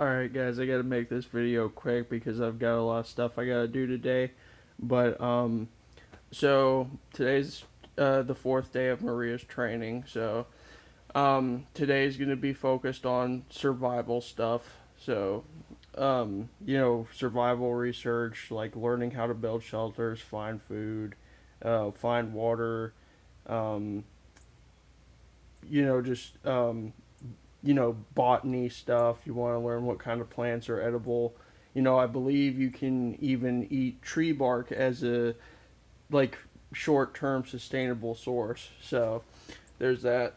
Alright guys, I gotta make this video quick because I've got a lot of stuff I gotta do today. But so today's the fourth day of Maria's training. So today's gonna be focused on survival stuff. So survival research, like learning how to build shelters, find food, find water, um, just botany stuff. You want to learn what kind of plants are edible. I believe you can even eat tree bark as a like short-term sustainable source. So there's that.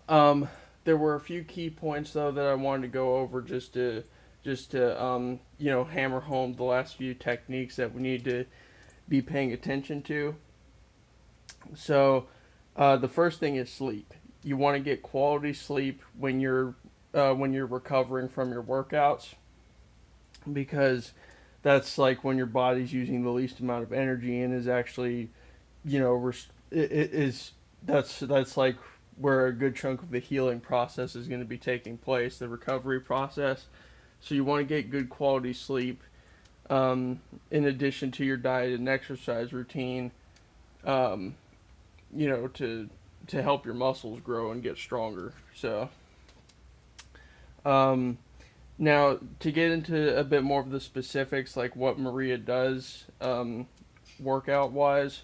There were a few key points though that I wanted to go over just to hammer home the last few techniques that we need to be paying attention to. So the first thing is sleep. You want to get quality sleep when you're recovering from your workouts, because that's like when your body's using the least amount of energy and is actually, it is that's like where a good chunk of the healing process is going to be taking place, the recovery process. So you want to get good quality sleep, in addition to your diet and exercise routine, um, to help your muscles grow and get stronger. So um, now to get into a bit more of the specifics, like what Maria does, workout wise,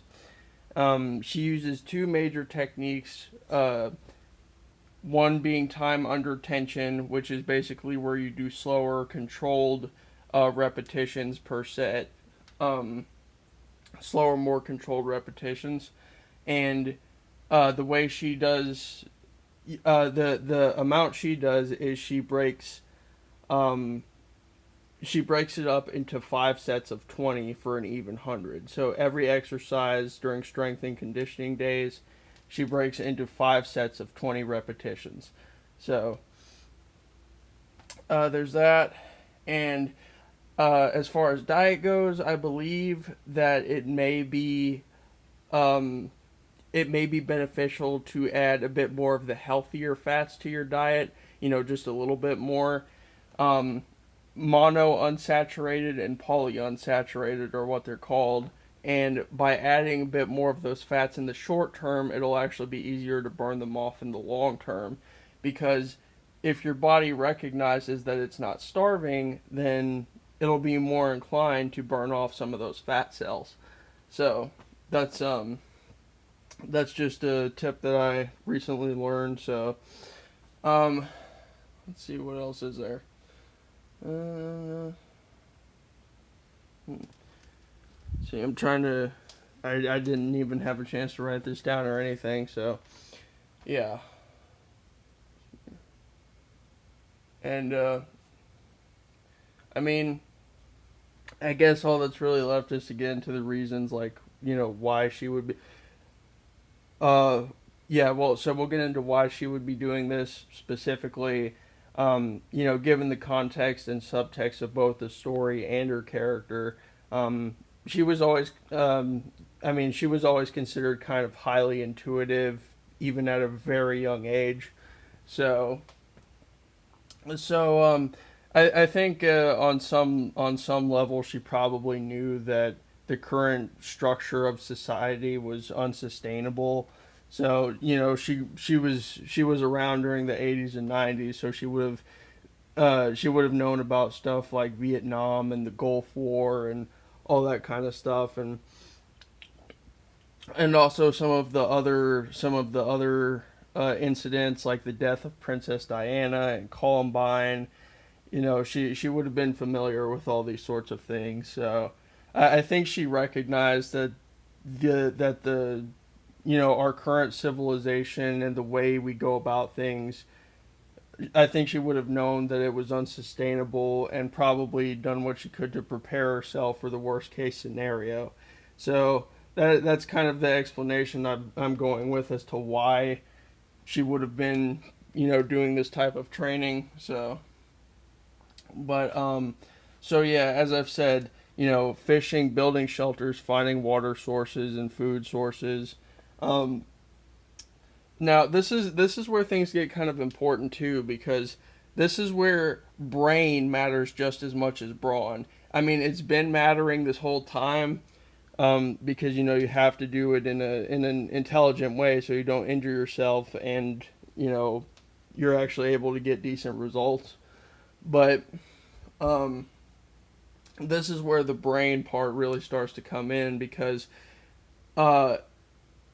she uses two major techniques. One being time under tension, which is basically where you do slower, controlled repetitions per set. Um, Slower, more controlled repetitions, and the way she does the amount she does is um, she breaks it up into 5 sets of 20 for an even 100. So every exercise during strength and conditioning days, she breaks it into 5 sets of 20 repetitions. So there's that. And as far as diet goes, I believe that um, it may be beneficial to add a bit more of the healthier fats to your diet. Just a little bit more. Um, Mono unsaturated and polyunsaturated are what they're called. And by adding a bit more of those fats in the short term, it'll actually be easier to burn them off in the long term. Because if your body recognizes that it's not starving, then it'll be more inclined to burn off some of those fat cells. So that's that's just a tip that I recently learned. So um, let's see what else is there. Uh, See, I'm trying to. I didn't even have a chance to write this down or anything. So yeah, and I mean, I guess all that's really left is to get into the reasons, like why she would be. Uh, yeah, well, so we'll get into why she would be doing this specifically. Given the context and subtext of both the story and her character, she was always, she was always considered kind of highly intuitive, even at a very young age. So, so I think on some level she probably knew that the current structure of society was unsustainable. So she was around during the 80s and 90s, so she would have known about stuff like Vietnam and the Gulf War and all that kind of stuff, and also some of the other incidents like the death of Princess Diana and Columbine. She would have been familiar with all these sorts of things. So I think she recognized that the our current civilization and the way we go about things, I think she would have known that it was unsustainable and probably done what she could to prepare herself for the worst case scenario. So that's kind of the explanation I'm going with as to why she would have been, doing this type of training. So, but so yeah, as I've said, fishing, building shelters, finding water sources and food sources. Um, Now this is where things get kind of important too, because this is where brain matters just as much as brawn. I mean, it's been mattering this whole time, because you know you have to do it in an intelligent way so you don't injure yourself, and you know you're actually able to get decent results. But um, this is where the brain part really starts to come in, because uh,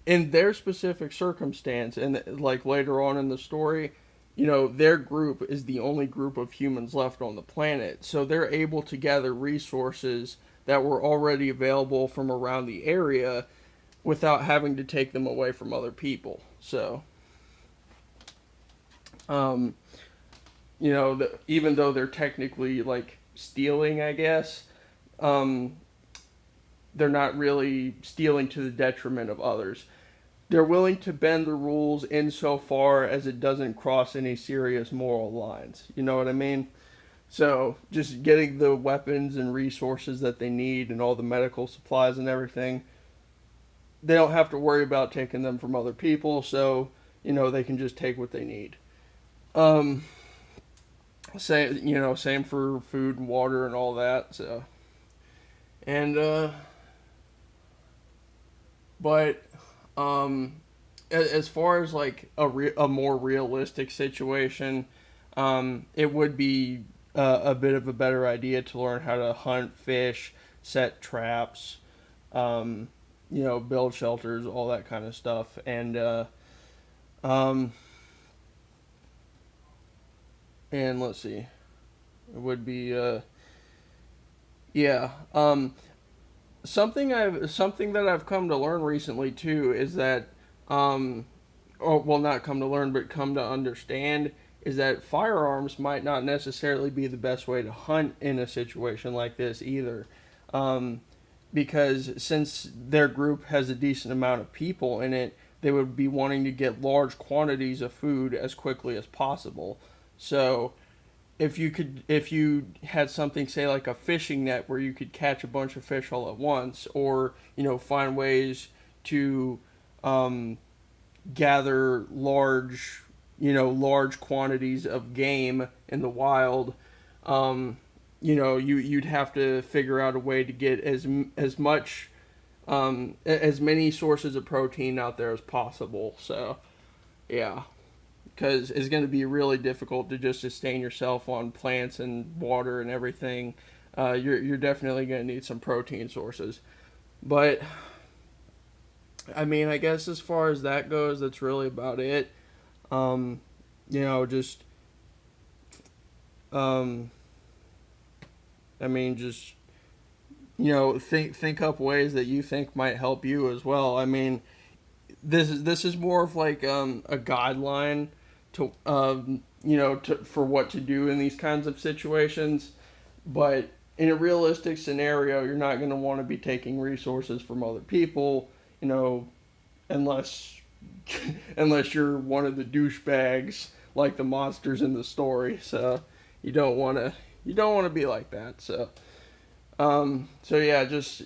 in their specific circumstance, and like later on in the story, you know, their group is the only group of humans left on the planet, so they're able to gather resources that were already available from around the area without having to take them away from other people. So um, you know, even though they're technically like stealing, I guess, um, they're not really stealing to the detriment of others. They're willing to bend the rules insofar as it doesn't cross any serious moral lines. You know what I mean? So just getting the weapons and resources that they need and all the medical supplies and everything, they don't have to worry about taking them from other people. So you know they can just take what they need. Um, same for food and water and all that. So and but um, as far as like a more realistic situation, it would be a bit of a better idea to learn how to hunt, fish, set traps, um, you know, build shelters, all that kind of stuff, um, and let's see, it would be yeah. Something that I've come to learn recently too is that, um, or well, not come to learn, but come to understand, is that firearms might not necessarily be the best way to hunt in a situation like this either, um, because since their group has a decent amount of people in it, they would be wanting to get large quantities of food as quickly as possible. So if you had something, say like a fishing net where you could catch a bunch of fish all at once, or you know find ways to um, gather large quantities of game in the wild, um, you know you'd have to figure out a way to get as much as many sources of protein out there as possible. So yeah, because it's going to be really difficult to just sustain yourself on plants and water and everything. You're definitely going to need some protein sources. But I mean, I guess as far as that goes, that's really about it. Um, you know, just um, I mean, just you know, think up ways that you think might help you as well. I mean, this is more of like a guideline to for what to do in these kinds of situations. But in a realistic scenario, you're not going to want to be taking resources from other people, you know, unless unless you're one of the douchebags like the monsters in the story. So you don't want to be like that. So yeah, just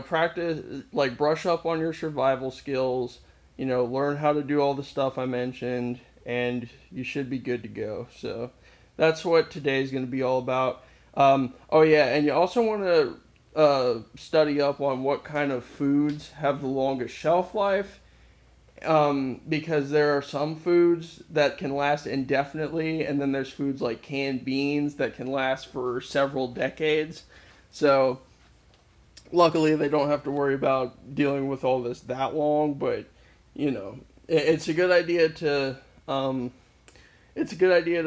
practice, like brush up on your survival skills. Learn how to do all the stuff I mentioned, and you should be good to go. So that's what today's going to be all about. Oh yeah, and you also want to study up on what kind of foods have the longest shelf life, because there are some foods that can last indefinitely, and then there's foods like canned beans that can last for several decades. So luckily, they don't have to worry about dealing with all this that long. But it's a good idea to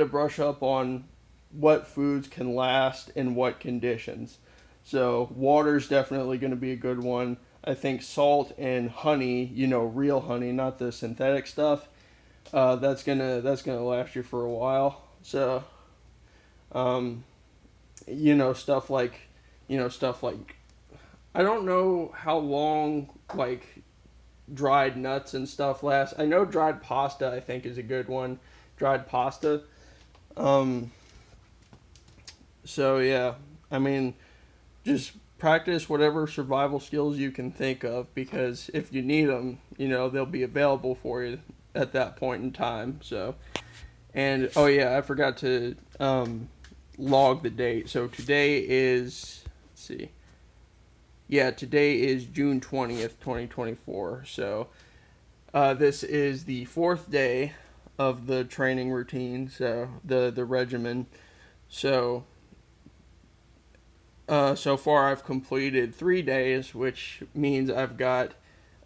brush up on what foods can last in what conditions. So water's definitely going to be a good one. I think salt and honey, real honey, not the synthetic stuff. That's gonna last you for a while. So, um, stuff like, stuff like, I don't know how long like dried nuts and stuff last. I know dried pasta, I think, is a good one. Dried pasta. Um, so yeah, I mean, just practice whatever survival skills you can think of, because if you need them, they'll be available for you at that point in time. So, and oh yeah, I forgot to log the date. So today is, let's see, yeah, today is June 20th, 2024. So this is the fourth day of the training routine, so the regimen. So so far I've completed 3 days, which means I've got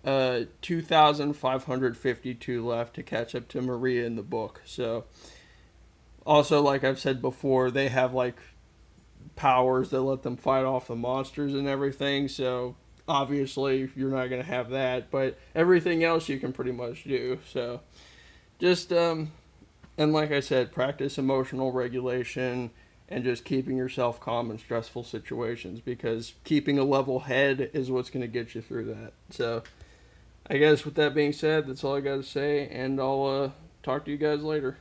2,552 left to catch up to Maria in the book. So also, like I've said before, they have like powers that let them fight off the monsters and everything. So obviously you're not going to have that, but everything else you can pretty much do. So just and like I said, practice emotional regulation and just keeping yourself calm in stressful situations, because keeping a level head is what's going to get you through that. So I guess with that being said, that's all I got to say, and I'll talk to you guys later.